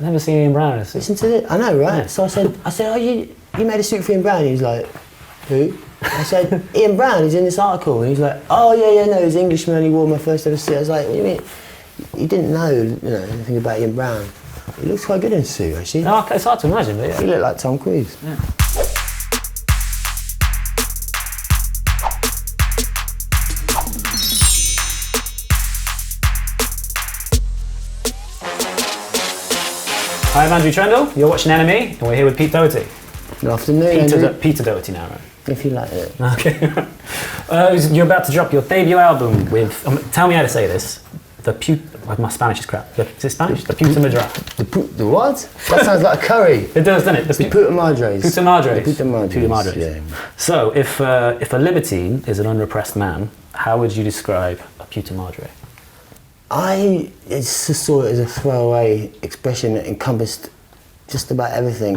never seen Ian Brown. Listen to it. I know, right? Yeah. So I said, oh, you made a suit for Ian Brown? He was like, who? I said, Ian Brown, he's in this article. And he's like, oh, yeah, no, he's Englishman, he wore my first ever suit. I was like, what do you mean? He didn't know, anything about Ian Brown. He looks quite good in a suit, actually. No, it's hard to imagine, but yeah. He looked like Tom Cruise. Yeah. Hi, I'm Andrew Trendle, you're watching NME, and we're here with Pete Doherty. Good afternoon, Peter Doherty now, right? If you like it. Okay. You're about to drop your debut album with, tell me how to say this, my Spanish is crap. Is it Spanish? The Puta Madre. The what? That sounds like a curry. It does, doesn't it? The Puta Madres. Puta Madres. The Puta Madres. Yeah. So, if a libertine is an unrepressed man, how would you describe a Puta Madre? I just saw it as a throwaway expression that encompassed just about everything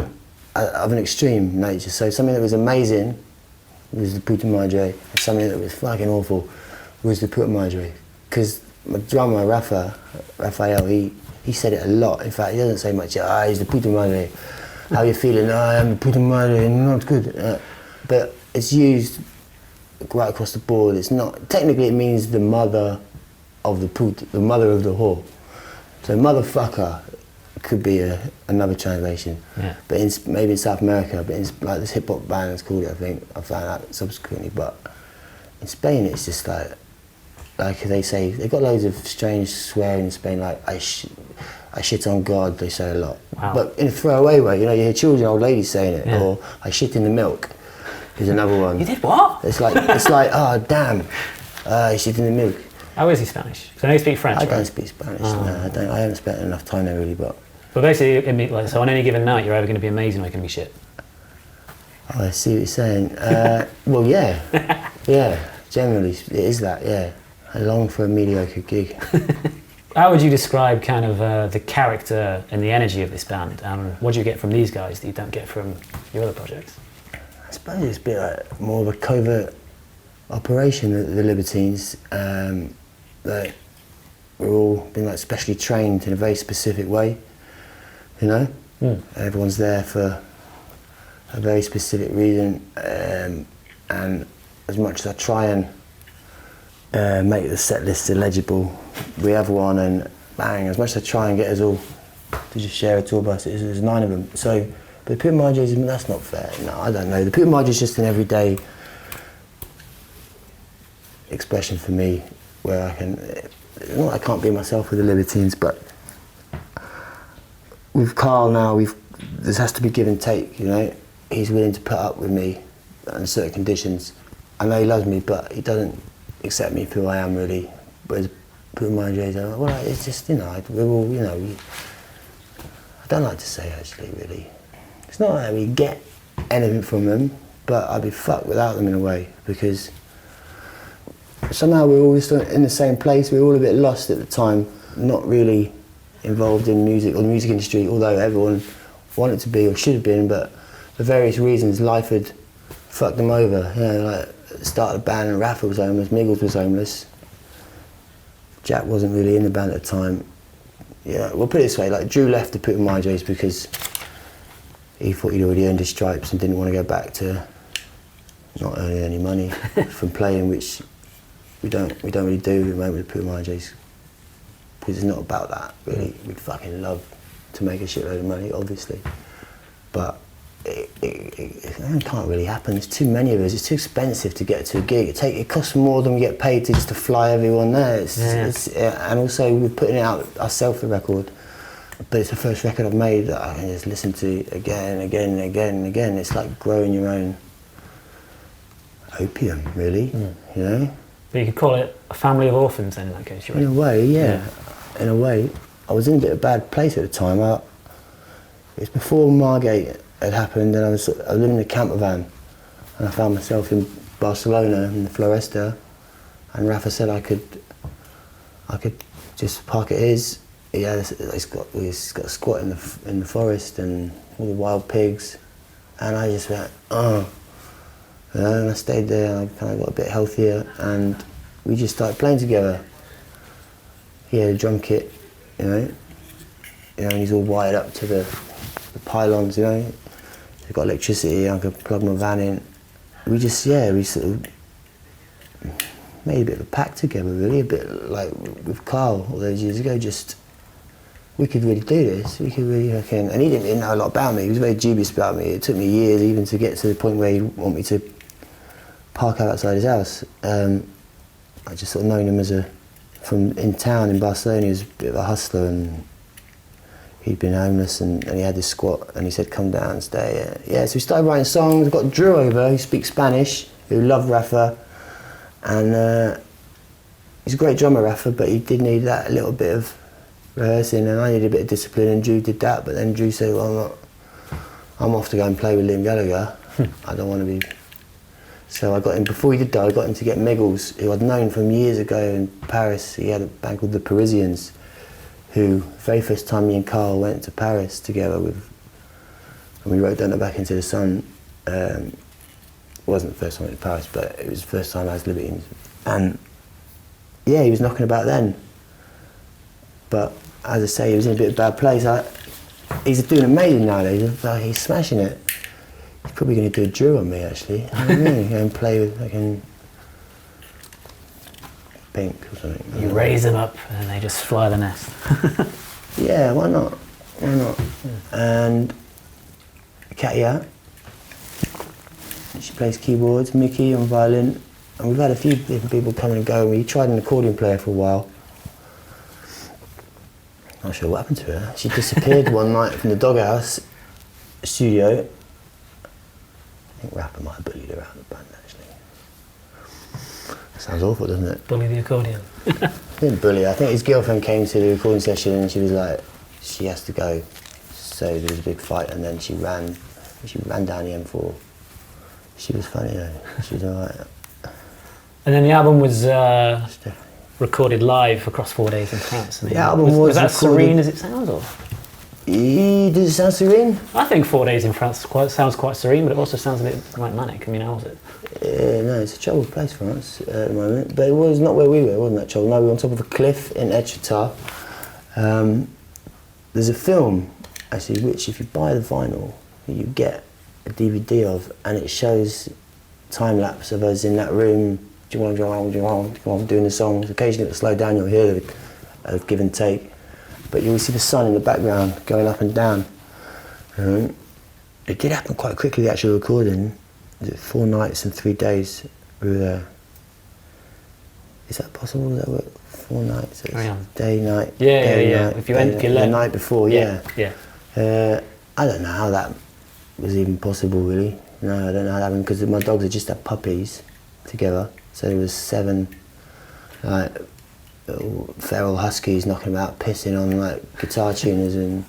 of an extreme nature. So something that was amazing was the Puta Madre, and something that was fucking awful was the Puta Madre. Because my drummer, Raphael, he said it a lot. In fact, he doesn't say much. He's the Puta Madre. How you feeling? I'm the Puta Madre, not good. But it's used right across the board. It's not, technically it means the mother of the puta, the mother of the whore. So motherfucker could be another translation. Yeah. But maybe in South America, but in, like this hip hop band is called it, I think. I found out subsequently. But in Spain, it's just like they say, they've got loads of strange swearing in Spain, like I shit on God, they say a lot. Wow. But in a throwaway way, you hear children, old ladies saying it, or I shit in the milk is another one. You did what? It's like, oh damn, I shit in the milk. How is he Spanish? Because I know you speak French, I don't speak Spanish, no, I haven't spent enough time there really, but... But basically, it means, like, so on any given night, you're either going to be amazing or you're going to be shit. Oh, I see what you're saying. Well, yeah. Yeah, generally, it is that, yeah. I long for a mediocre gig. How would you describe kind of the character and the energy of this band? What do you get from these guys that you don't get from your other projects? I suppose it's a bit like more of a covert operation, the Libertines. That we're all been like specially trained in a very specific way, Everyone's there for a very specific reason, and as much as I try and make the set list illegible, we have one, and bang, as much as I try and get us all to just share a tour bus, there's 9 of them. So, but the Puta Madres, that's not fair. No, I don't know. The Puta Madres is just an everyday expression for me, where I can't be myself with the Libertines, but with Carl now, this has to be give and take, He's willing to put up with me under certain conditions. I know he loves me, but he doesn't accept me for who I am really. Whereas Puta Madres, well, it's just, we're all, I don't like to say actually, really. It's not that we get anything from them, but I'd be fucked without them in a way, because somehow we're all just in the same place. We're all a bit lost at the time, not really involved in music or the music industry, although everyone wanted to be or should have been, but for various reasons life had fucked them over. Like at the start of the band, and Rafa was homeless, Miggles was homeless, Jack wasn't really in the band at the time. Yeah, we'll put it this way, like Drew left to Puta Madres because he thought he'd already earned his stripes and didn't want to go back to not earning any money from playing, which we don't really do at the moment with Puta Madres, because it's not about that really. We'd fucking love to make a shitload of money, obviously, but it can't really happen. There's too many of us. It's too expensive to get to a gig. It costs more than we get paid just to fly everyone there. And also we're putting it out ourselves, the record, but it's the first record I've made that I can just listen to again and again and again and again. It's like growing your own opium, really, But you could call it a family of orphans then, in that case, right? In a way, yeah. In a way. I was in a bit of a bad place at the time. It was before Margate had happened, and I was living in a camper van, and I found myself in Barcelona in the Floresta, and Rafa said I could just park at his. He's got a squat in the forest and all the wild pigs, and I just went, and I stayed there, and I kind of got a bit healthier, and we just started playing together. He had a drum kit, and he's all wired up to the pylons, They've got electricity, I could plug my van in. We sort of made a bit of a pact together, really, a bit like with Carl all those years ago, we could really do this, we could really, and he didn't know a lot about me, he was very dubious about me. It took me years even to get to the point where he'd want me to park outside his house. I just sort of known him from in town in Barcelona. He was a bit of a hustler, and he'd been homeless, and he had this squat, and he said, come down and stay. So we started writing songs. We got Drew over, who speaks Spanish, who loved Rafa, and he's a great drummer, Rafa, but he did need that little bit of rehearsing, and I needed a bit of discipline, and Drew did that. But then Drew said, well, I'm off to go and play with Liam Gallagher. I don't want to be. So I got him, before he did that, I got him to get Miggles, who I'd known from years ago in Paris. He had a band called The Parisians, who, very first time me and Carl went to Paris together and we wrote Don't Look Back Into the Sun. It wasn't the first time I went to Paris, but it was the first time I was Libertines. And yeah, he was knocking about then. But as I say, he was in a bit of a bad place. He's doing amazing nowadays, he's smashing it. He's probably going to do a Drew on me, actually. You know what I mean? Go and play with Pink or something. You raise them up and they just fly the nest. Yeah, why not? Why not? Yeah. And Katya, she plays keyboards, Mickey on violin, and we've had a few different people come and go. We tried an accordion player for a while. Not sure what happened to her. She disappeared one night from the Doghouse studio. I think Rafa might have bullied her out of the band, actually. Sounds awful, doesn't it? Bully the accordion. He didn't bully. I think his girlfriend came to the recording session and she was like, she has to go. So there was a big fight, and then she ran down the M4. She was funny though. She was alright. And then the album was recorded live across 4 days in France. The album was that recorded- serene as it sounds, or? Does it sound serene? I think 4 days in France sounds quite serene, but it also sounds a bit like manic. I mean, how was it? No, it's a troubled place for us at the moment. But it was not where we were, it wasn't that troubled. No, we were on top of a cliff in Etretat. There's a film, actually, which if you buy the vinyl, you get a DVD of, and it shows time-lapse of us in that room, doing the songs. Occasionally it'll slow down, you'll hear the give and take. But you'll see the sun in the background going up and down. It did happen quite quickly, the actual recording. 4 nights and 3 days we were there. Is that possible? Does that work? 4 nights? Day, night. Yeah. If you end the night before, yeah. Yeah. I don't know how that was even possible, really. No, I don't know how that happened, because my dogs had just had puppies together. So there was 7 little feral huskies knocking about, pissing on guitar tuners and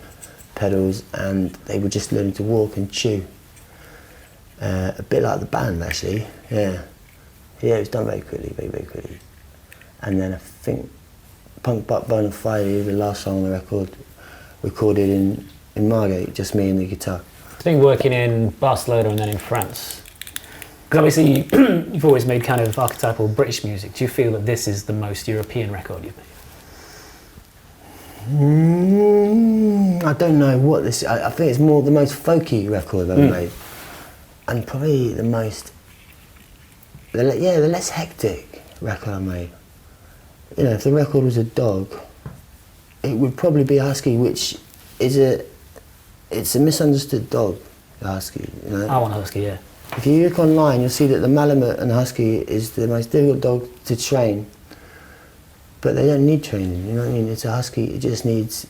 pedals, and they were just learning to walk and chew. A bit like the band, actually. Yeah, it was done very quickly, very, very quickly. And then I think Punk Butt Bone of Fire, the last song on the record, recorded in Margate, just me and the guitar. I think working in Barcelona and then in France, because obviously you've always made kind of archetypal British music. Do you feel that this is the most European record you've made? I don't know what this is. I think it's more the most folky record I've ever made. And probably the less hectic record I made. You know, if the record was a dog, it would probably be a husky, which is it's a misunderstood dog, the husky. You know? I want a husky, yeah. If you look online, you'll see that the Malamute and the husky is the most difficult dog to train. But they don't need training, you know what I mean? It's a husky, it just needs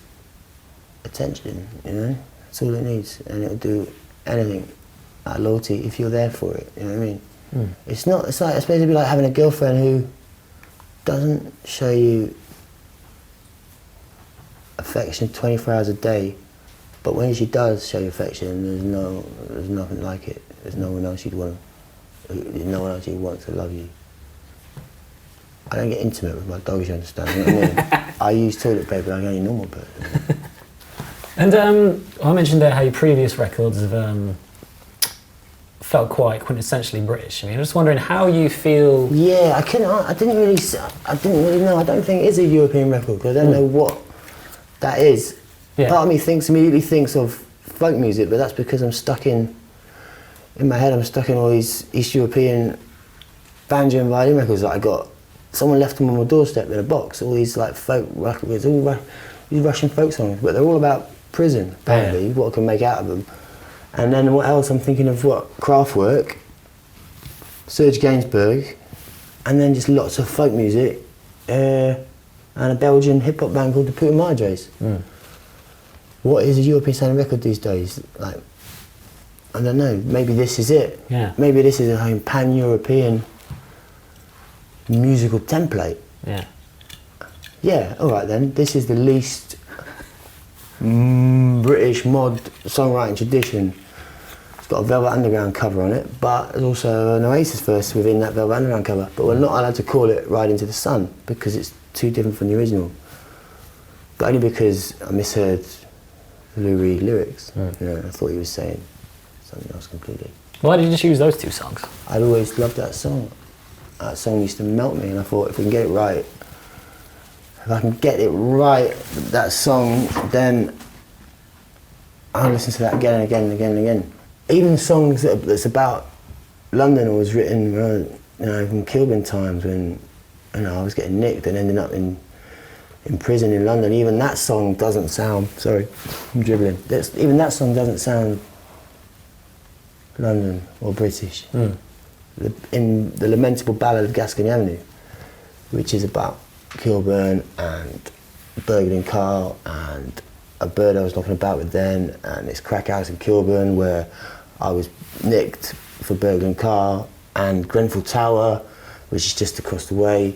attention, you know? That's all it needs, and it'll do anything. Loyalty, if you're there for it, you know what I mean? It's like, it's supposed to be like having a girlfriend who doesn't show you affection 24 hours a day, but when she does show you affection, there's nothing like it. There's no one else you'd want to love you. I don't get intimate with my dogs, you understand? You know what I mean? I use toilet paper like any normal person. And I mentioned there how your previous records have felt quite quintessentially British. I mean, I'm just wondering how you feel. Yeah, I didn't really know. I don't think it is a European record, because I don't know what that is. Yeah. Part of me immediately thinks of folk music, but that's because I'm stuck in my head, I'm stuck in all these East European banjo and violin records that I got. Someone left them on my doorstep in a box, all these like folk records, these Russian folk songs, but they're all about prison, apparently, what I can make out of them. And then what else? I'm thinking of Kraftwerk, Serge Gainsbourg, and then just lots of folk music, and a Belgian hip-hop band called the Puta Madres. What is a European sounding record these days? Like, I don't know, maybe this is it. Yeah. Maybe this is a pan-European musical template. Yeah. Yeah, all right then, this is the least British mod songwriting tradition. It's got a Velvet Underground cover on it, but there's also an Oasis verse within that Velvet Underground cover. But we're not allowed to call it Ride Into the Sun because it's too different from the original. But only because I misheard the Lou Reed lyrics. You know, I thought he was saying something else completely. Why did you choose those two songs? I'd always loved that song. That song used to melt me, and I thought if we can get it right, if I can get it right, that song, then I'll listen to that again and again and again and again. Even songs that's about London was written, you know, from Kilburn times when, you know, I was getting nicked and ending up in prison in London. Even that song doesn't sound, sorry, I'm dribbling. Even that song doesn't sound London or British. In the lamentable ballad of Gascony Avenue, which is about Kilburn and Burgley and Carl and a bird I was knocking about with then, and this crack house in Kilburn where I was nicked for Burgley and Carl, and Grenfell Tower, which is just across the way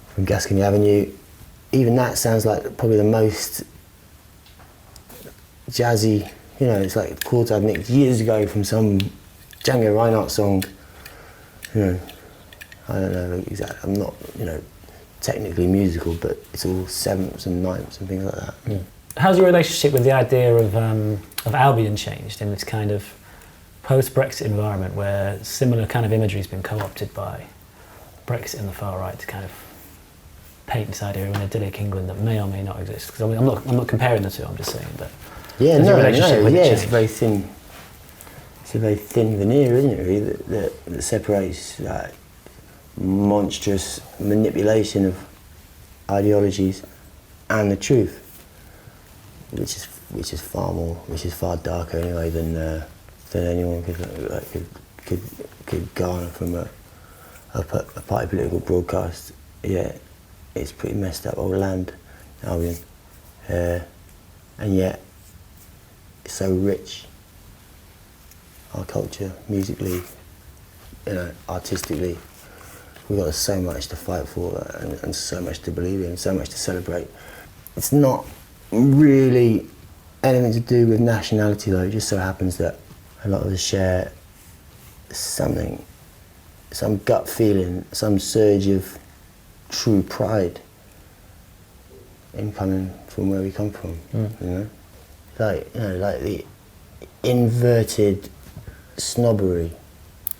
from Gascony Avenue. Even that sounds like probably the most jazzy, you know, it's like chords I'd nicked years ago from some Django Reinhardt song. You know, I don't know exactly, I'm not, you know, technically musical, but it's all sevenths and ninths and things like that. How's your relationship with the idea of Albion changed in this kind of post-Brexit environment where similar kind of imagery has been co-opted by Brexit and the far right to kind of paint this idea of an idyllic England that may or may not exist? Because I'm not comparing the two, I'm just saying that. Yeah, no, it's very thin. It's a very thin veneer, isn't it, really, that separates like monstrous manipulation of ideologies and the truth, which is far darker anyway than anyone could garner from a party political broadcast. Yeah, it's pretty messed up old land, Albion, and yet it's so rich. Our culture, musically, you know, artistically, we've got so much to fight for and so much to believe in, so much to celebrate. It's not really anything to do with nationality though, it just so happens that a lot of us share something, some gut feeling, some surge of true pride in coming from where we come from, you know? Like the inverted snobbery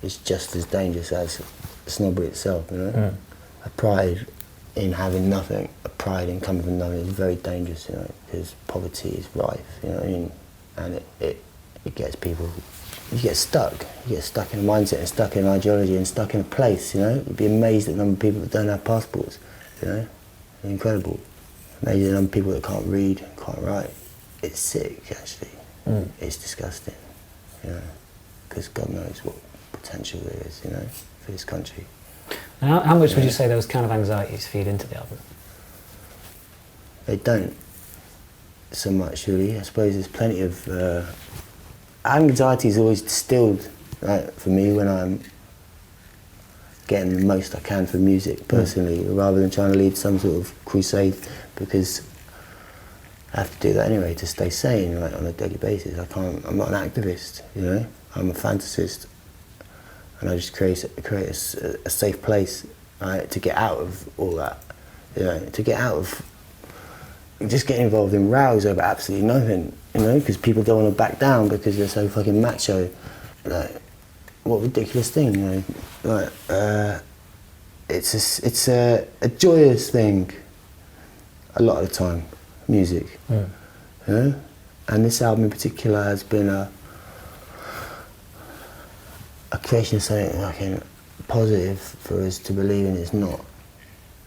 is just as dangerous as snobbery itself, you know? A pride in having nothing, a pride in coming from nothing is very dangerous, you know, because poverty is rife, you know what I mean? And it gets people, you get stuck in a mindset and stuck in an ideology and stuck in a place, you know? You'd be amazed at the number of people that don't have passports, you know? They're incredible. Amazed at the number of people that can't read, can't write. It's sick, actually. It's disgusting, you know? Because God knows what potential there is, you know, for this country. How much would you say those kind of anxieties feed into the album? They don't so much, really. I suppose there's plenty of... anxiety is always distilled, right, for me when I'm getting the most I can from music, personally, rather than trying to lead some sort of crusade, because I have to do that anyway to stay sane, like, on a daily basis. I'm not an activist, you know? I'm a fantasist. And I just create a safe place, right, to get out of all that, you know, to get out of just getting involved in rows over absolutely nothing, you know, because people don't want to back down because they're so fucking macho. Like, what a ridiculous thing, you know. Like, it's a joyous thing a lot of the time, music. you know? And this album in particular has been a creation of something fucking positive for us to believe in. It's not,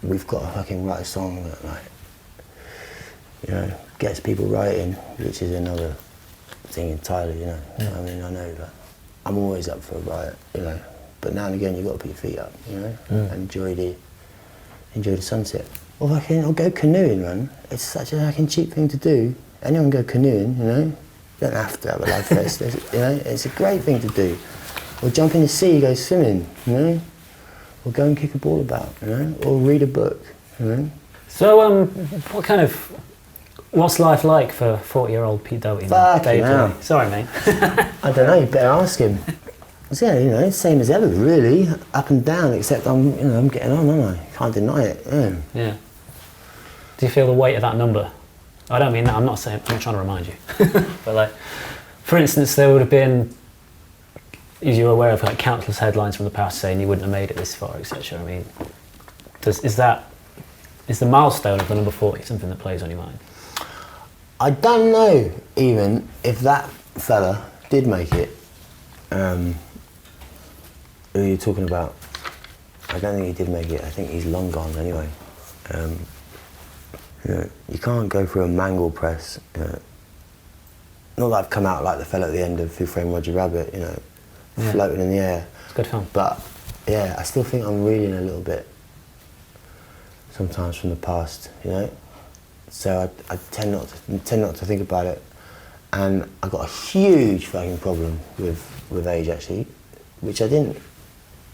we've got to fucking write a song that, like, you know, gets people writing, which is another thing entirely, you know. Yeah. I mean, I know that I'm always up for a riot, you know, but now and again you've got to put your feet up, you know, and enjoy the sunset. Or go canoeing, man. It's such a fucking cheap thing to do. Anyone can go canoeing, you know. You don't have to have a life vest, you know. It's a great thing to do. Or jump in the sea, go swimming, you know. Or go and kick a ball about, you know. Or read a book, you know. So, what's life like for 40-year-old Pete Doherty? Fucking hell. Sorry, mate. I don't know, you better ask him. Yeah, you know, same as ever, really. Up and down, except I'm getting on, aren't I? Can't deny it, yeah. Yeah. Do you feel the weight of that number? I don't mean that, I'm not trying to remind you. But like, for instance, there would have been, as you're aware of, like countless headlines from the past saying you wouldn't have made it this far, etc. I mean, is the milestone of the number 40 something that plays on your mind? I don't know even if that fella did make it. Who are you talking about? I don't think he did make it. I think he's long gone anyway. You know, you can't go through a mangle press. Not that I've come out like the fella at the end of Who Framed Roger Rabbit, you know, floating in the air. It's a good film. But yeah, I still think I'm reeling a little bit sometimes from the past, you know. So I tend not to think about it, and I got a huge fucking problem with age actually, which I didn't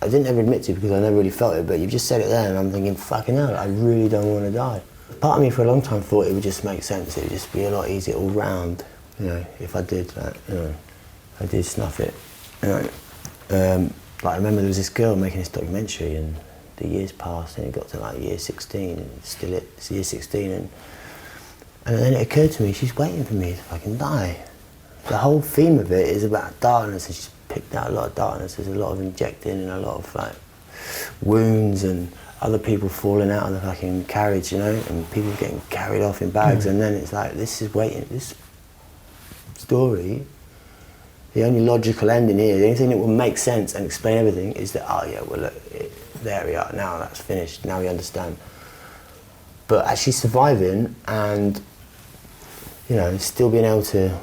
ever admit to because I never really felt it. But you've just said it there, and I'm thinking, fucking hell, I really don't want to die. Part of me for a long time thought it would just make sense. It would just be a lot easier all round, you know, if I did that, you know, if I did snuff it, you know. Like I remember there was this girl making this documentary, and the years passed, and it got to like year 16, and it's year 16, and then it occurred to me, she's waiting for me to fucking die. The whole theme of it is about darkness, and she's picked out a lot of darkness. There's a lot of injecting and a lot of like wounds and other people falling out of the fucking carriage, you know, and people getting carried off in bags, and then it's like, this story, the only logical ending here, the only thing that will make sense and explain everything is that, oh yeah, well look, there we are, now that's finished, now we understand. But actually surviving and, you know, still being able to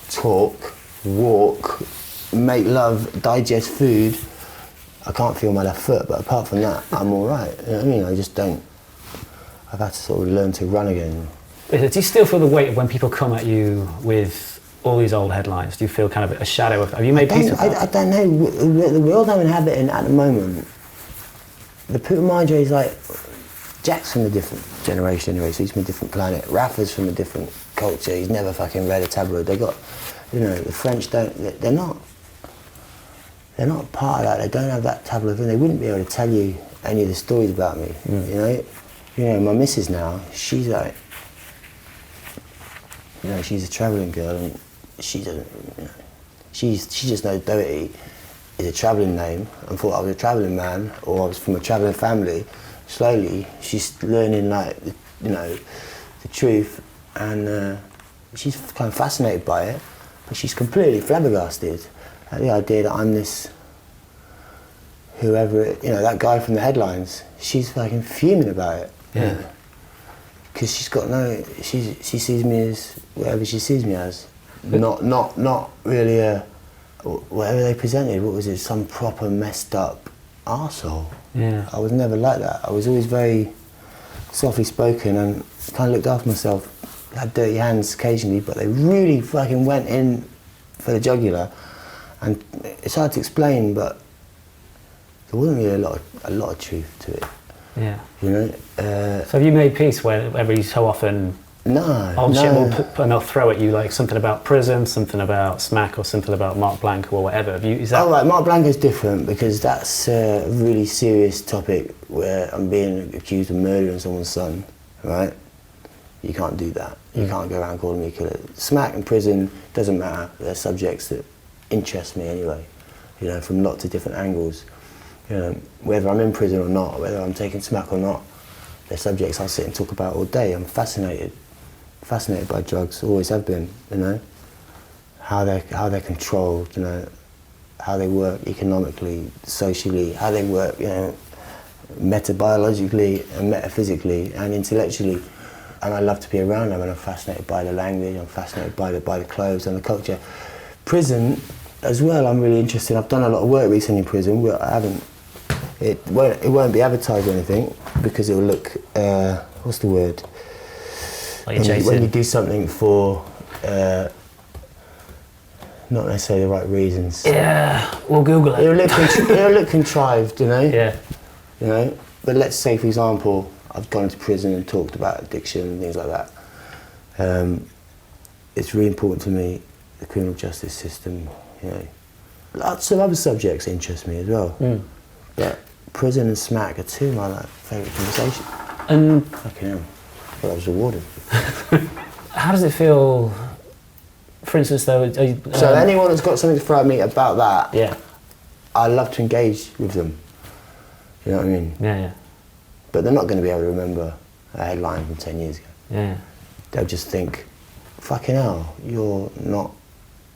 talk, walk, make love, digest food, I can't feel my left foot, but apart from that, I'm all right. You know what I mean? I've had to sort of learn to run again. Do you still feel the weight of when people come at you with all these old headlines? Do you feel kind of a shadow of, have you made peace with that? I don't know, the world I'm inhabiting at the moment, the Puta Madre is like, Jack's from a different generation anyway, so he's from a different planet. Rafa's from a different culture, he's never fucking read a tabloid. They got, you know, the French they're not part of that, they don't have that tabloid thing. They wouldn't be able to tell you any of the stories about me, you know, my missus now, she's like, you know, she's a travelling girl, and she doesn't, you know, she just knows Doherty is a travelling name and thought I was a travelling man or I was from a travelling family. Slowly, she's learning, like, you know, the truth, and she's kind of fascinated by it, but she's completely flabbergasted at the idea that I'm this, whoever, you know, that guy from the headlines. She's fucking fuming about it. Yeah. Because she's got no, she sees me as whatever she sees me as, not really a, whatever they presented. What was it? Some proper messed up arsehole. Yeah. I was never like that. I was always very softly spoken and kind of looked after myself. Had dirty hands occasionally, but they really fucking went in for the jugular. And it's hard to explain, but there wasn't really a lot of truth to it. Yeah. You know. So have you made peace where every so often old shit will and they'll throw at you like something about prison, something about Smack, or something about Mark Blanco or whatever? Is that? Oh right, Mark Blanco's different because that's a really serious topic where I'm being accused of murdering someone's son, right? You can't do that. You can't go around calling me a killer. Smack and prison doesn't matter. They're subjects that interest me anyway, you know, from lots of different angles. You know, whether I'm in prison or not, whether I'm taking smack or not, they're subjects I'll sit and talk about all day. I'm fascinated fascinated by drugs, always have been, you know. How they're controlled, you know, how they work economically, socially, how they work, you know, metabiologically and metaphysically and intellectually. And I love to be around them, and I'm fascinated by the language, I'm fascinated by the clothes and the culture. Prison as well, I'm really interested. I've done a lot of work recently in prison, but I haven't, it won't be advertised or anything because it will look, what's the word? Like you're when you do something for not necessarily the right reasons. Yeah, we'll Google it. It'll look contrived, you know? Yeah. You know? But let's say, for example, I've gone to prison and talked about addiction and things like that. It's really important to me, the criminal justice system, you know. Lots of other subjects interest me as well. But prison and smack are two of my favourite conversations. And Fucking hell. I thought I was a warden. how does it feel, for instance, though? So anyone that's got something to throw at me about that, Yeah. I love to engage with them. You know what I mean? Yeah. But they're not going to be able to remember a headline from 10 years ago. Yeah. They'll just think, fucking hell, you're not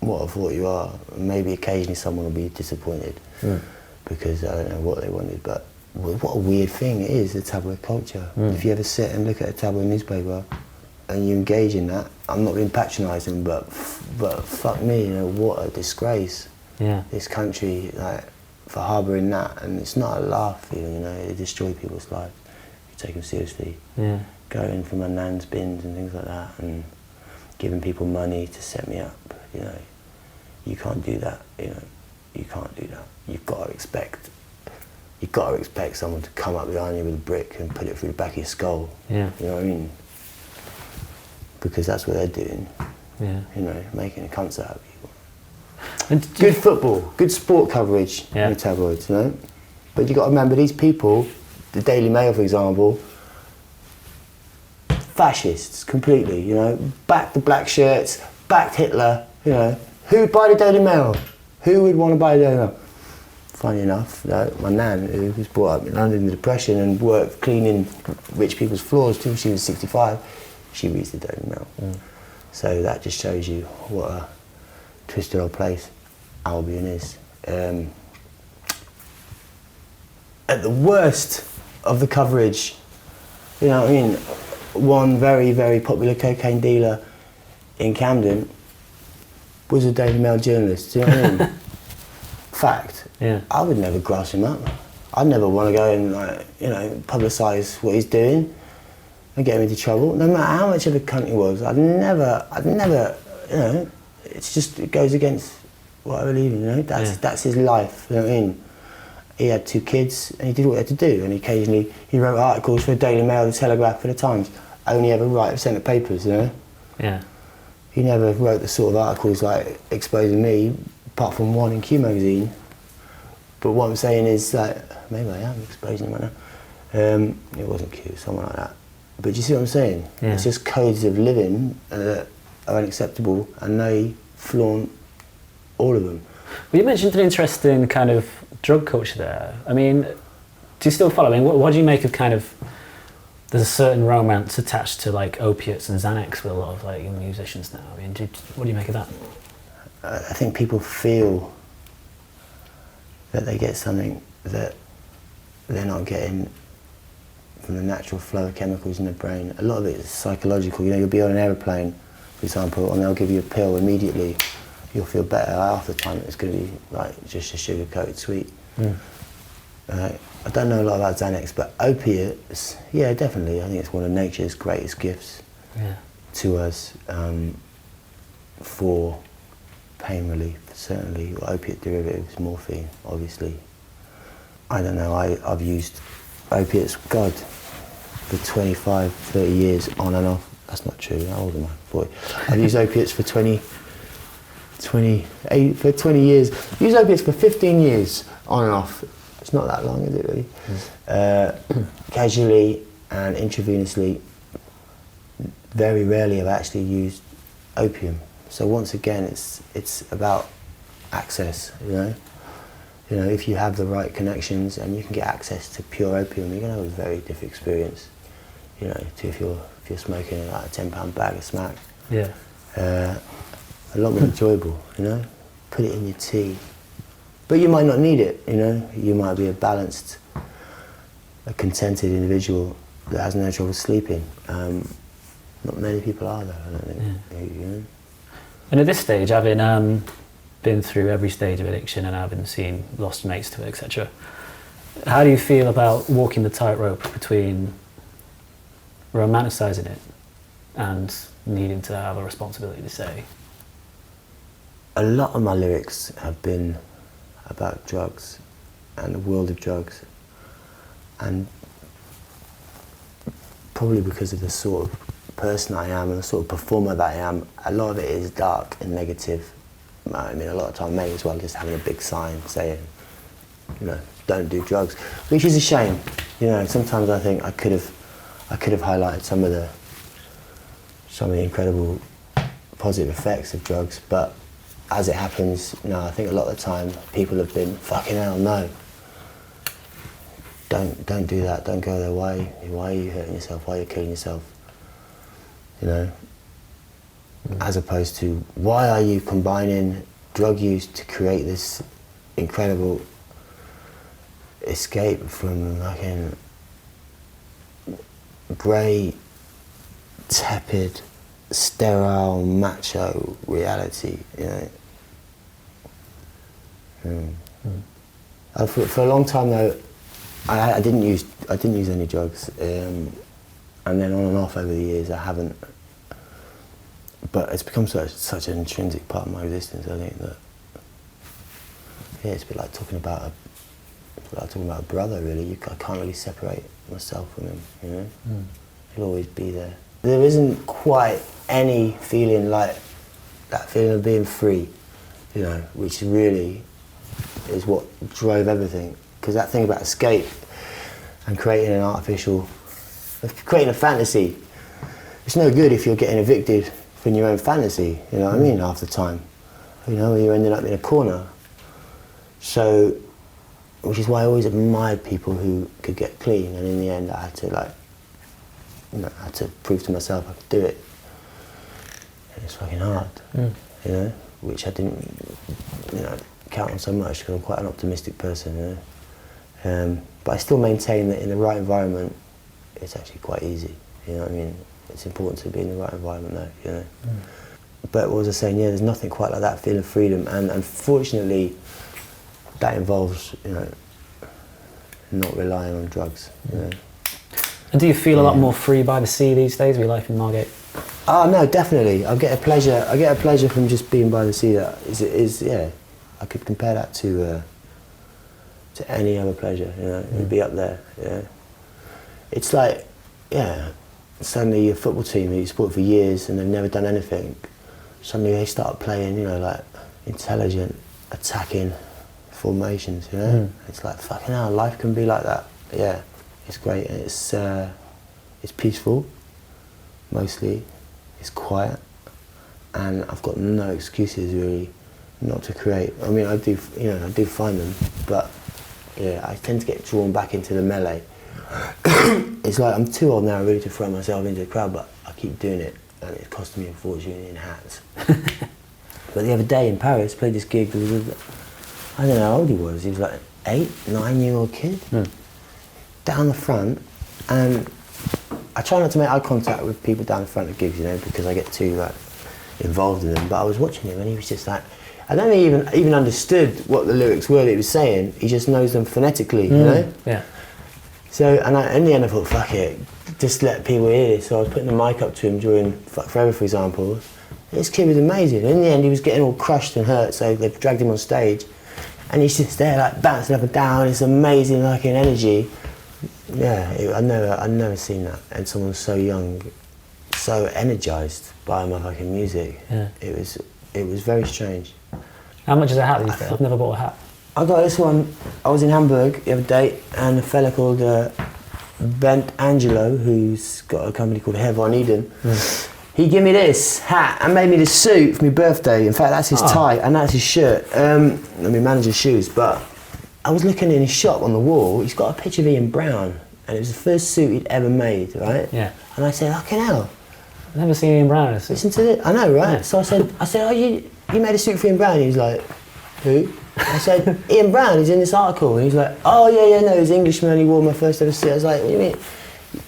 what I thought you are. Maybe occasionally someone will be disappointed because I don't know what they wanted, but what a weird thing it is, the tabloid culture. If you ever sit and look at a tabloid newspaper and you engage in that, I'm not being patronising, but fuck me, you know, what a disgrace. Yeah. This country, like, for harbouring that, and it's not a laugh even, you know, they destroy people's lives. You take them seriously. Yeah. Going for my nan's bins and things like that, and giving people money to set me up, you know. You can't do that, you know. You can't do that. You've got to expect someone to come up behind you with a brick and put it through the back of your skull. Yeah. You know what I mean? Because that's what they're doing. Yeah. You know, making a cunts out of people. And Good football, good sport coverage Yeah. in the tabloids, you know. But you've got to remember these people, the Daily Mail, for example, fascists completely, you know, backed the black shirts, backed Hitler, you know. Who would buy the Daily Mail? Who would want to buy the Daily Mail? Funny enough, my nan, who was brought up in London in the Depression and worked cleaning rich people's floors till she was 65, she reads the Daily Mail. So that just shows you what a twisted old place Albion is. At the worst of the coverage, you know what I mean, one very, very popular cocaine dealer in Camden was a Daily Mail journalist, do you know what I mean? Fact. Yeah. I would never grass him up. I'd never want to go and, like, you know, publicise what he's doing and get him into trouble. No matter how much of a cunt he was, I'd never, you know, it goes against what I believe in, you know? That's his life, you know what I mean? He had 2 kids and he did what he had to do, and occasionally he wrote articles for the Daily Mail, the Telegraph, for the Times. Only ever write for centre papers, you know? Yeah. He never wrote the sort of articles like exposing me, apart from one in Q magazine. But what I'm saying is that maybe I am exposing him right now. It wasn't Q, someone like that. But do you see what I'm saying? Yeah. It's just codes of living that are unacceptable, and they flaunt all of them. Well, you mentioned an interesting kind of drug culture there. I mean, do you still follow? I mean, what do you make of kind of, there's a certain romance attached to like opiates and Xanax with a lot of like young musicians now. I mean, what do you make of that? I think people feel that they get something that they're not getting from the natural flow of chemicals in the brain. A lot of it is psychological. You know, you'll be on an aeroplane, for example, and they'll give you a pill immediately. You'll feel better. Half the time it's going to be like just a sugar-coated sweet. I don't know a lot about Xanax, but opiates, yeah, definitely. I think it's one of nature's greatest gifts to us for pain relief, certainly. Opiate derivatives, morphine, obviously. I don't know, I've used opiates, God, for 25, 30 years on and off. That's not true, how old am I? 40. I've used opiates for 20 years. I've used opiates for 15 years on and off. It's not that long, is it really? Casually and intravenously. Very rarely have I actually used opium. So once again, it's about access, you know? You know, if you have the right connections and you can get access to pure opium, you're going to have a very different experience, you know, to if you're if you're smoking like a £10 bag of smack. Yeah. A lot more enjoyable, you know? Put it in your tea. But you might not need it, you know? You might be a balanced, a contented individual that has no trouble sleeping. Not many people are though, I don't think. Yeah. You know? And at this stage, having been through every stage of addiction and having seen lost mates to it, etc., how do you feel about walking the tightrope between romanticising it and needing to have a responsibility to say? A lot of my lyrics have been about drugs and the world of drugs, and probably because of the sort of person I am and the sort of performer that I am, a lot of it is dark and negative. I mean, a lot of time may as well just having a big sign saying, you know, don't do drugs, which is a shame. You know, sometimes I think I could have highlighted some of the incredible positive effects of drugs, but as it happens, no, I think a lot of the time people have been, fucking hell, no. Don't do that, don't go there, why are you hurting yourself, why are you killing yourself? You know? As opposed to, why are you combining drug use to create this incredible escape from fucking grey, tepid, sterile, macho reality, you know? For a long time though, I didn't use any drugs, and then on and off over the years I haven't. But it's become such an intrinsic part of my existence. I think that, yeah, it's a bit like talking about a brother. Really, I can't really separate myself from him. You know, he'll always be there. There isn't quite any feeling like that feeling of being free, you know, which really is what drove everything. Because that thing about escape and creating creating a fantasy, it's no good if you're getting evicted from your own fantasy, you know what I mean, half the time. You know, you're ending up in a corner. So, which is why I always admired people who could get clean, and in the end I had to I had to prove to myself I could do it. And it's fucking hard, you know, which I didn't, count on so much because I'm quite an optimistic person, you know. But I still maintain that in the right environment, it's actually quite easy, you know what I mean? It's important to be in the right environment though, you know. But what was I saying? Yeah, there's nothing quite like that feeling of freedom, and unfortunately, that involves, you know, not relying on drugs, you know. And do you feel a lot more free by the sea these days with your life in Margate? Oh no, definitely. I get a pleasure from just being by the sea. That is, yeah. I could compare that to any other pleasure, you know. You'd be up there, yeah. It's like, yeah. Suddenly your football team that you support for years and they've never done anything, suddenly they start playing, you know, like intelligent, attacking formations, you know? It's like, fucking hell, life can be like that. Yeah, it's great. And it's peaceful, mostly. It's quiet. And I've got no excuses, really, not to create. I mean, I do find them, but yeah, I tend to get drawn back into the melee. It's like I'm too old now really to throw myself into the crowd, but I keep doing it and it's costing me a fortune in hats. But the other day in Paris, played this gig, I don't know how old he was like 8, 9-year-old kid, down the front, and I try not to make eye contact with people down the front of gigs, you know, because I get too involved in them, but I was watching him and he was just like, I don't think he even understood what the lyrics were that he was saying, he just knows them phonetically, you know? Yeah. So, and in the end I thought, fuck it, just let people hear this. So I was putting the mic up to him during Fuck Forever, for example. This kid was amazing. In the end he was getting all crushed and hurt, so they dragged him on stage. And he's just there like bouncing up and down, it's amazing like in energy. Yeah, I've never seen that. And someone so young, so energised by my fucking music. Yeah. It was very strange. How much is a hat these days? I've never bought a hat. I got this one. I was in Hamburg the other day, and a fella called Bent Angelo, who's got a company called Hair Von Eden, he gave me this hat and made me this suit for my birthday. In fact, that's his tie and that's his shirt. And my manager's shoes. But I was looking in his shop on the wall. He's got a picture of Ian Brown, and it was the first suit he'd ever made, right? Yeah. And I said, fucking hell, I've never seen Ian Brown in a suit. listen to this. I know, right? Yeah. So I said, oh, you made a suit for Ian Brown? He was like, who? I said, Ian Brown, he's in this article. And he's like, oh, yeah, no, he's an Englishman, he wore my first ever suit. I was like, what do you mean?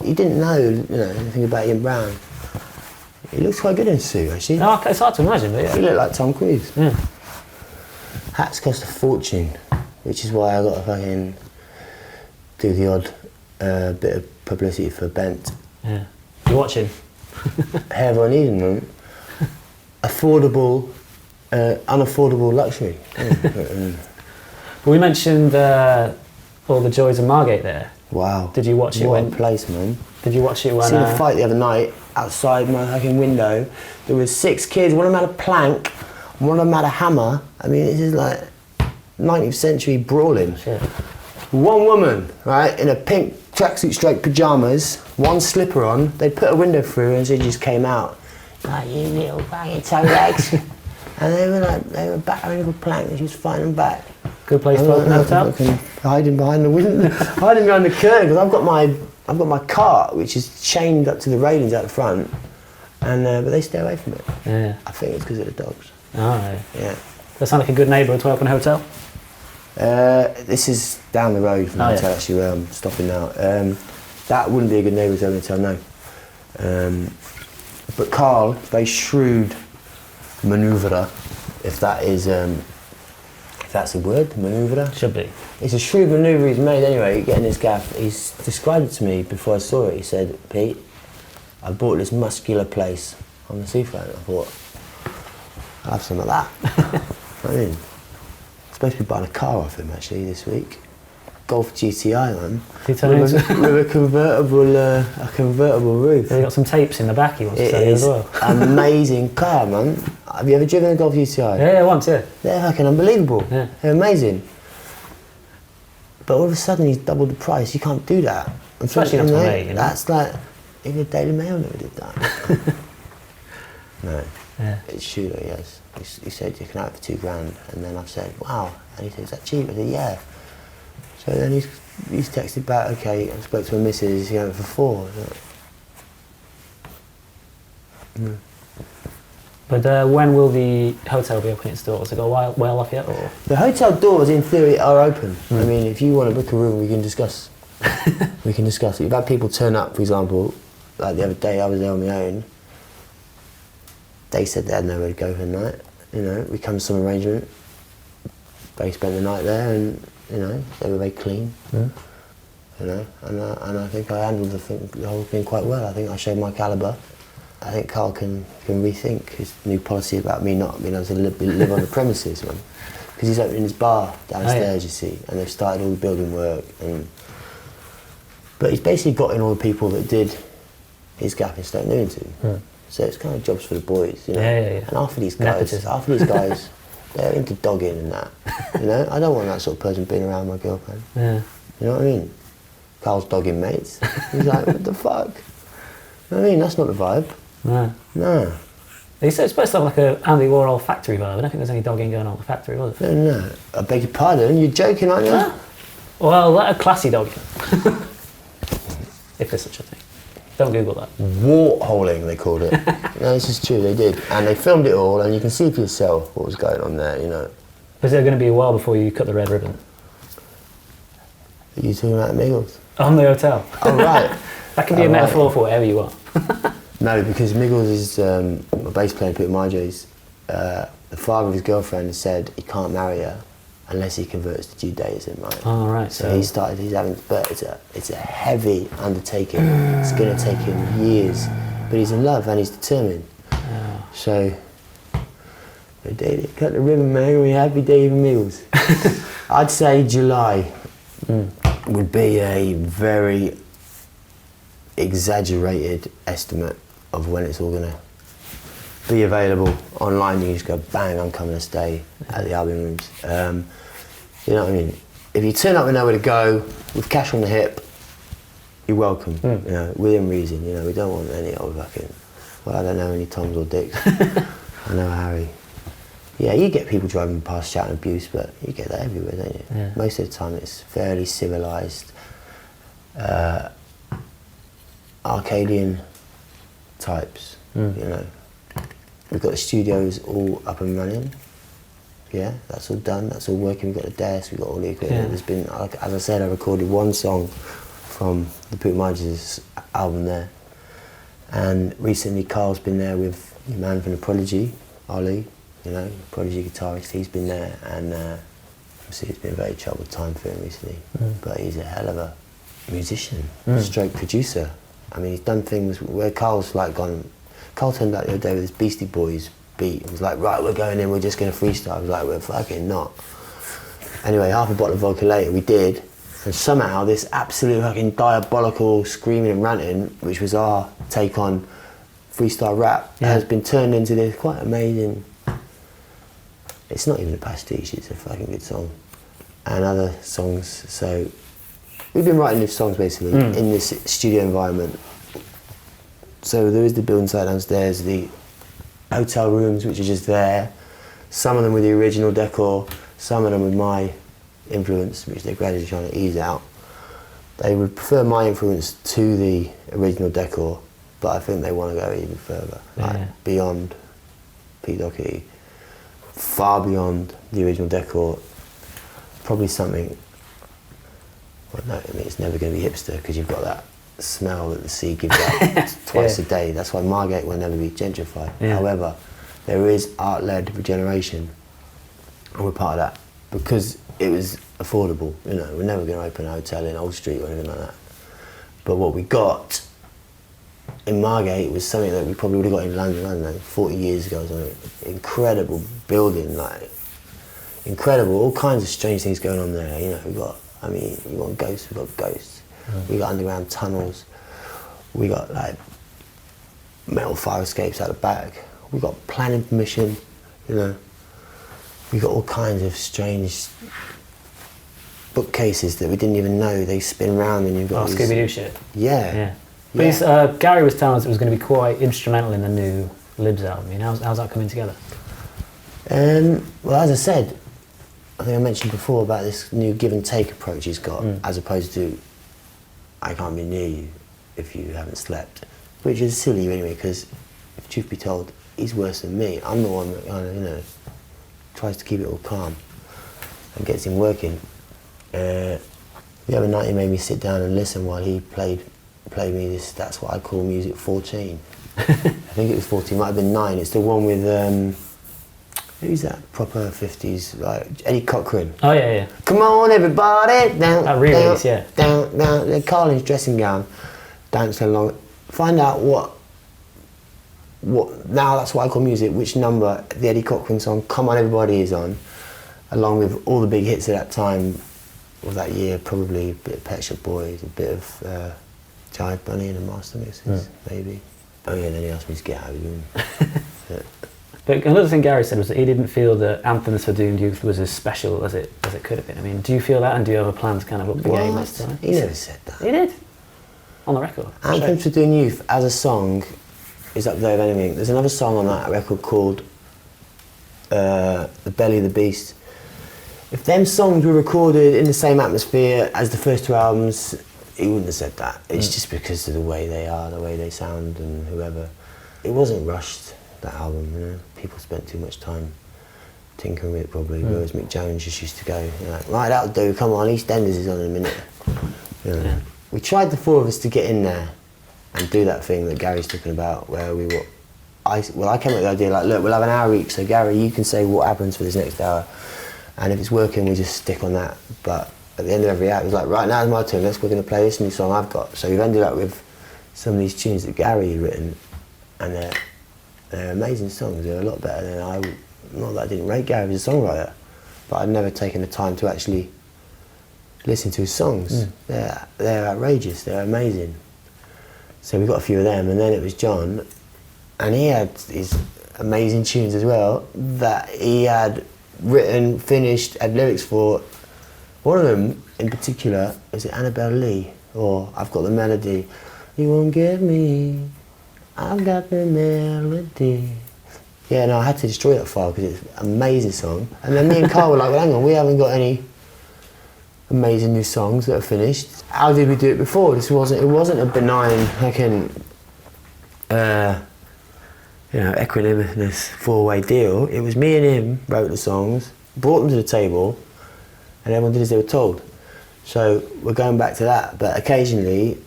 He didn't know, anything about Ian Brown. He looks quite good in a suit, actually. No, it's hard to imagine, but He yeah. looked like Tom Cruise. Yeah. Hats cost a fortune, which is why I got to fucking do the odd bit of publicity for Bent. Yeah. You're watching? Hair I need in them. Affordable, unaffordable luxury. Well, we mentioned all the joys of Margate there. Wow. Did you watch it What when? a place, man. Did you watch it when? Seen a fight the other night outside my fucking window. There was 6 kids. One of them had a plank. One of them had a hammer. I mean, this is like 19th century brawling. Shit. One woman, right, in a pink tracksuit straight pyjamas, one slipper on. They put a window through and she just came out. Like, you little banging toe legs. And they were battering with a plank and she was fighting them back. Good place to open a hotel. Hiding behind the window, hiding behind the curtain, because I've got my cart which is chained up to the railings out the front, and but they stay away from it. Yeah. I think it's because of the dogs. Oh, yeah. Yeah. That sounds like a good neighbourhood to open a hotel. This is down the road from the hotel, actually, where I'm stopping now. That wouldn't be a good neighbourhood to open a hotel, no. But Carl, very shrewd manoeuvrer, if that is. If that's a word, manoeuvrer. Should be. It's a shrewd manoeuvre he's made anyway, getting this gaff. He's described it to me before I saw it. He said, Pete, I bought this muscular place on the seafront. I thought, I'll have some of that. I mean, I'm supposed to be buying a car off him actually this week. Golf GTI, man. Did he tell you With a convertible roof. They got some tapes in the back he wants to It sell you as is well. amazing car, man. Have you ever driven a Golf GTI? Yeah, once, yeah. They're fucking unbelievable. Yeah. They're amazing. But all of a sudden he's doubled the price. You can't do that. Especially not for me, you know. That's like, even the Daily Mail never did that. No. Yeah. It's Shuler, yes. He said you can have it for £2,000, and then I've said, wow. And he said, is that cheap? I said, yeah. So then he's texted back, okay, I spoke to my missus, you have it for £4. But when will the hotel be opening its doors? Has it got well off yet? Or? The hotel doors, in theory, are open. I mean, if you want to book a room, we can discuss. We can discuss it. You've had people turn up, for example, like the other day I was there on my own. They said they had nowhere to go for the night. You know, we come to some arrangement. They spent the night there, and you know, they were very clean. Mm. You know, and I think I handled the whole thing quite well. I think I showed my calibre. I think Carl can rethink his new policy about me not being able to live on the premises, man. Because he's opening his bar downstairs, you see, and they've started all the building work. But he's basically got in all the people that did his gaff in Stoke Newington. Mm. So it's kind of jobs for the boys, you know. Yeah. And half of these guys, Nepotism. they're into dogging and that. You know, I don't want that sort of person being around my girlfriend. Yeah. You know what I mean? Carl's dogging mates. He's like, what the fuck? You know what I mean? That's not the vibe. No. No. It's supposed to have like a Andy Warhol factory vibe. I don't think there's any dogging going on at the factory, was it? No. I beg your pardon, you're joking, aren't you? Ah. Well, a classy dogging. If there's such a thing. Don't Google that. Wartholing, they called it. No, this is true, they did. And they filmed it all, and you can see for yourself what was going on there, you know. Is there going to be a while before you cut the red ribbon? Are you talking about Miggles? On the hotel. Oh, right. That can be a metaphor for whatever you want. No, because Miggles is a bass player, Peter Marjay's. The father of his girlfriend said he can't marry her unless he converts to Judaism, right? Oh, right. So he's having, but it's a heavy undertaking. It's going to take him years, but he's in love and he's determined. Oh. So the day they cut the ribbon, man, we happy day for Miggles. I'd say July would be a very exaggerated estimate of when it's all going to be available online. You can just go, bang, I'm coming to stay at the Albion Rooms. You know what I mean? If you turn up with nowhere to go, with cash on the hip, you're welcome. You know, within reason. You know, we don't want any old fucking. Well, I don't know any Toms or Dicks. I know Harry. Yeah, you get people driving past shouting abuse, but you get that everywhere, don't you? Yeah. Most of the time, it's fairly civilised, Arcadian types, you know. We've got the studios all up and running. Yeah, that's all done, that's all working. We've got the desk, we've got all the equipment. Yeah. There's been, as I said, I recorded one song from the Poop Marges album there. And recently Carl's been there with the man from the Prodigy, Ollie, you know, Prodigy guitarist. He's been there, and obviously it's been a very troubled time for him recently. But he's a hell of a musician, stroke producer. I mean, he's done things where Carl's like gone. Carl turned up the other day with his Beastie Boys beat. He was like, right, we're going in, we're just going to freestyle. I was like, we're fucking not. Anyway, half a bottle of vodka later, we did. And somehow this absolute fucking diabolical screaming and ranting, which was our take on freestyle rap, has been turned into this quite amazing. It's not even a pastiche, it's a fucking good song. And other songs, so we've been writing these songs basically in this studio environment. So there is the building site downstairs, the hotel rooms which are just there, some of them with the original decor, some of them with my influence, which they're gradually trying to ease out. They would prefer my influence to the original decor, but I think they want to go even further, like beyond Pete Doherty, far beyond the original decor. Probably something, well no, I mean it's never going to be hipster because you've got that smell that the sea gives out twice a day. That's why Margate will never be gentrified. However, there is art-led regeneration, and we're part of that because it was affordable. You know, we're never going to open a hotel in Old Street or anything like that. But what we got in Margate was something that we probably would have got in London, I don't know, 40 years ago or something. Incredible building, like incredible. All kinds of strange things going on there. You know, we got. I mean, you want ghosts? We got ghosts. We got underground tunnels. We got like metal fire escapes out the back. We got planning permission. You know. We got all kinds of strange bookcases that we didn't even know. They spin round and you've got Scooby-Doo shit. Yeah. But Gary was telling us it was going to be quite instrumental in the new Libs album. I mean, how's that coming together? Well, as I said, I think I mentioned before about this new give and take approach he's got, as opposed to I can't be near you if you haven't slept, which is silly anyway, because if truth be told, he's worse than me. I'm the one that kind of, you know, tries to keep it all calm and gets him working. The other night he made me sit down and listen while he played me this, that's what I call music 14. I think it was 14, might have been 9. It's the one with, who's that proper 50s, like Eddie Cochran. Oh yeah. Come on everybody, down, that re-release, down, Carl in his dressing gown, dancing along. Find out what, now that's what I call music, which number the Eddie Cochran song, Come On Everybody is on, along with all the big hits at that time of that year, probably a bit of Pet Shop Boys, a bit of Jive Bunny and the Master Mixes, maybe. Oh yeah, then he asked me to get out of the room. But another thing Gary said was that he didn't feel that Anthems for Doomed Youth was as special as it could have been. I mean, do you feel that, and do you have a plan to kind of up the game this time? He never said that. He did. On the record. Anthems for Doomed Youth as a song is up there with anything. There's another song on that record called The Belly of the Beast. If them songs were recorded in the same atmosphere as the first two albums, he wouldn't have said that. It's just because of the way they are, the way they sound, and whoever. It wasn't rushed, that album, you know. People spent too much time tinkering with it probably, whereas Mick Jones just used to go, you know, right, that'll do, come on, EastEnders is on in a minute. You know. Yeah. We tried, the four of us, to get in there and do that thing that Gary's talking about, where we were, I came up with the idea, like, look, we'll have an hour each, so Gary, you can say what happens for this next hour, and if it's working, we just stick on that. But at the end of every hour, it was like, right, now's my turn, we're going to play this new song I've got. So we've ended up with some of these tunes that Gary had written, and they're amazing songs. They're a lot better than not that I didn't rate Gary as a songwriter, but I'd never taken the time to actually listen to his songs. They're outrageous, they're amazing. So we got a few of them, and then it was John, and he had his amazing tunes as well that he had written, finished, had lyrics for. One of them in particular, is it Annabelle Lee, or I've Got the Melody. You won't get me, I've got the melody. Yeah, no, I had to destroy that file because it's an amazing song. And then me and Carl were like, well, hang on, we haven't got any amazing new songs that are finished. How did we do it before? It wasn't a benign, equanimous four-way deal. It was me and him wrote the songs, brought them to the table, and everyone did as they were told. So we're going back to that, but occasionally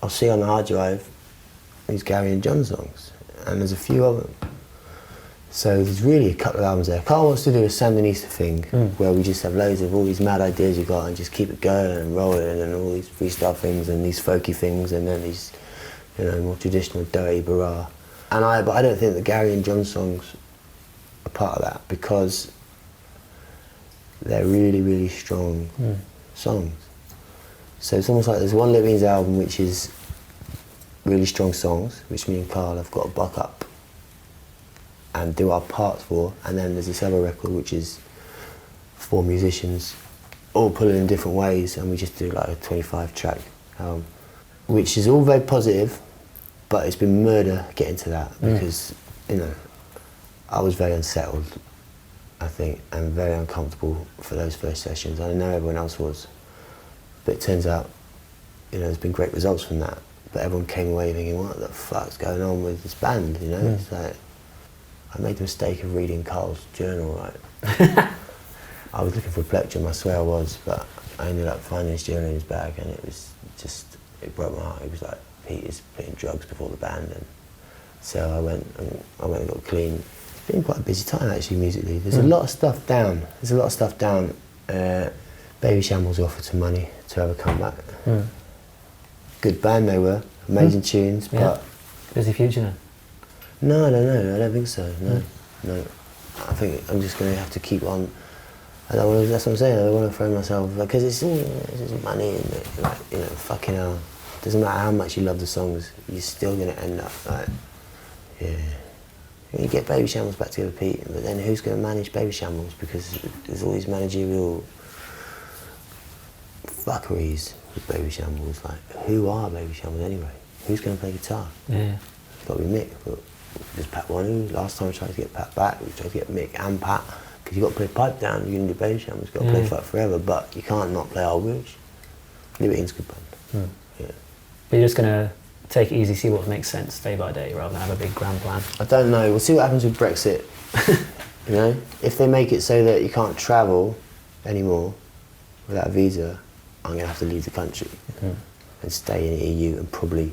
I'll see on the hard drive these Gary and John songs, and there's a few of them. So there's really a couple of albums there. Carl wants to do a Sandinista thing, where we just have loads of all these mad ideas you got and just keep it going and rolling, and all these freestyle things and these folky things, and then these, more traditional dirty bara. But I don't think the Gary and John songs are part of that, because they're really, really strong songs. So it's almost like there's one Livings album which is really strong songs, which me and Carl have got to buck up and do our parts for, and then there's this other record which is 4 musicians all pulling in different ways, and we just do like a 25 track album, which is all very positive, but it's been murder getting to that, because I was very unsettled, I think, and very uncomfortable for those first sessions. I know everyone else was, but it turns out there's been great results from that, but everyone came away thinking, what the fuck's going on with this band, It's like, I made the mistake of reading Carl's journal, right? I was looking for a plectrum, I swear I was, but I ended up finding his journal in his bag, and it was just, it broke my heart. It was like, Pete is putting drugs before the band, and so I went and got clean. It's been quite a busy time actually musically. There's a lot of stuff down. Baby Shambles offered some money to have a comeback. Good band they were, amazing tunes, but... Busy future now? No, I don't think so, no. I think I'm just going to have to keep on. That's what I'm saying, I don't want to throw myself, because it's money, and fucking hell. It doesn't matter how much you love the songs, you're still going to end up like, You get Baby Shambles back together, Pete, but then who's going to manage Baby Shambles? Because there's all these managerial fuckeries with Baby Shambles. Like, who are Baby Shambles anyway? Who's going to play guitar? Yeah. It's got to be Mick, but there's Pat Wanu. Last time I tried to get Pat back, we tried to get Mick and Pat, because you've got to play pipe down, you're going to do Baby Shambles, you've got to play Fuck Forever, but you can't not play Old Rouge. Libertine's a good band. Yeah. But you're just going to take it easy, see what makes sense day by day, rather than have a big grand plan? I don't know. We'll see what happens with Brexit. If they make it so that you can't travel anymore without a visa, I'm going to have to leave the country and stay in the EU and probably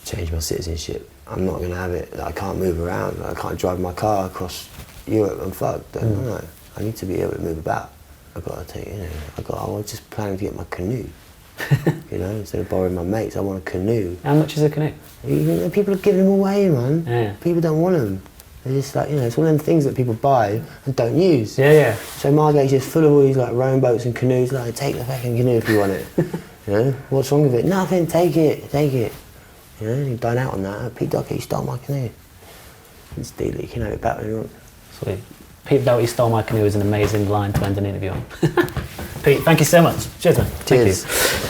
change my citizenship. I'm not going to have it that I can't move around. I can't drive my car across Europe and fucked. No, I need to be able to move about. I've got to take, I was just planning to get my canoe. Instead of borrowing my mates, I want a canoe. How much is a canoe? People are giving them away, man. Yeah. People don't want them. They're just like, it's one of them things that people buy and don't use. Yeah. So Margate's just full of all these like rowing boats and canoes. Like, take the fucking canoe if you want it. What's wrong with it? Nothing. Take it. You dine out on that. Pete Doherty stole my canoe. You can steal it. You can have it back when you want. Sweet. Pete Doherty Stole My Canoe is an amazing line to end an interview on. Pete, thank you so much. Cheers, man. Cheers. Thank you.